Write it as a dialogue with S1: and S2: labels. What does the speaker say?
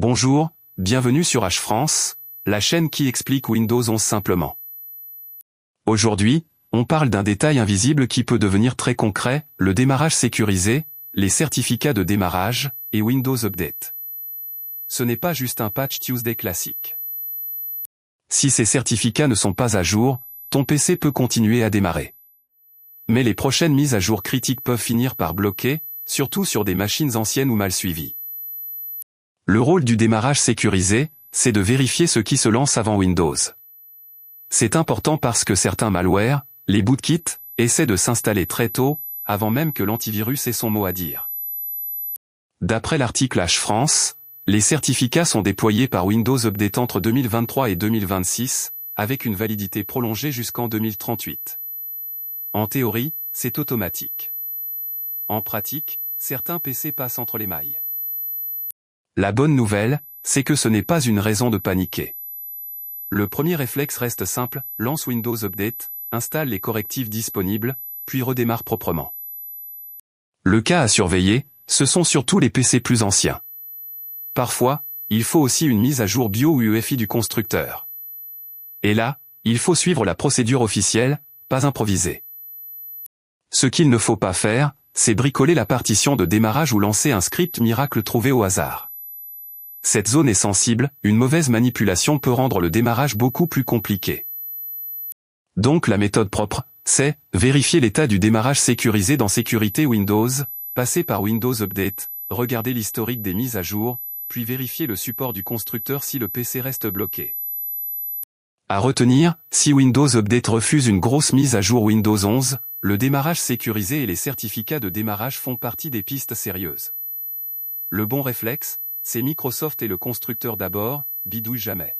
S1: Bonjour, bienvenue sur H-France, la chaîne qui explique Windows 11 simplement. Aujourd'hui, on parle d'un détail invisible qui peut devenir très concret, le démarrage sécurisé, les certificats de démarrage, et Windows Update. Ce n'est pas juste un patch Tuesday classique. Si ces certificats ne sont pas à jour, ton PC peut continuer à démarrer. Mais les prochaines mises à jour critiques peuvent finir par bloquer, surtout sur des machines anciennes ou mal suivies. Le rôle du démarrage sécurisé, c'est de vérifier ce qui se lance avant Windows. C'est important parce que certains malwares, les bootkits, essaient de s'installer très tôt, avant même que l'antivirus ait son mot à dire. D'après l'article H-France, les certificats sont déployés par Windows Update entre 2023 et 2026, avec une validité prolongée jusqu'en 2038. En théorie, c'est automatique. En pratique, certains PC passent entre les mailles. La bonne nouvelle, c'est que ce n'est pas une raison de paniquer. Le premier réflexe reste simple, lance Windows Update, installe les correctifs disponibles, puis redémarre proprement. Le cas à surveiller, ce sont surtout les PC plus anciens. Parfois, il faut aussi une mise à jour BIOS ou UEFI du constructeur. Et là, il faut suivre la procédure officielle, pas improviser. Ce qu'il ne faut pas faire, c'est bricoler la partition de démarrage ou lancer un script miracle trouvé au hasard. Cette zone est sensible, une mauvaise manipulation peut rendre le démarrage beaucoup plus compliqué. Donc la méthode propre, c'est vérifier l'état du démarrage sécurisé dans Sécurité Windows, passer par Windows Update, regarder l'historique des mises à jour, puis vérifier le support du constructeur si le PC reste bloqué. À retenir, si Windows Update refuse une grosse mise à jour Windows 11, le démarrage sécurisé et les certificats de démarrage font partie des pistes sérieuses. Le bon réflexe, c'est Microsoft et le constructeur d'abord, bidouille jamais.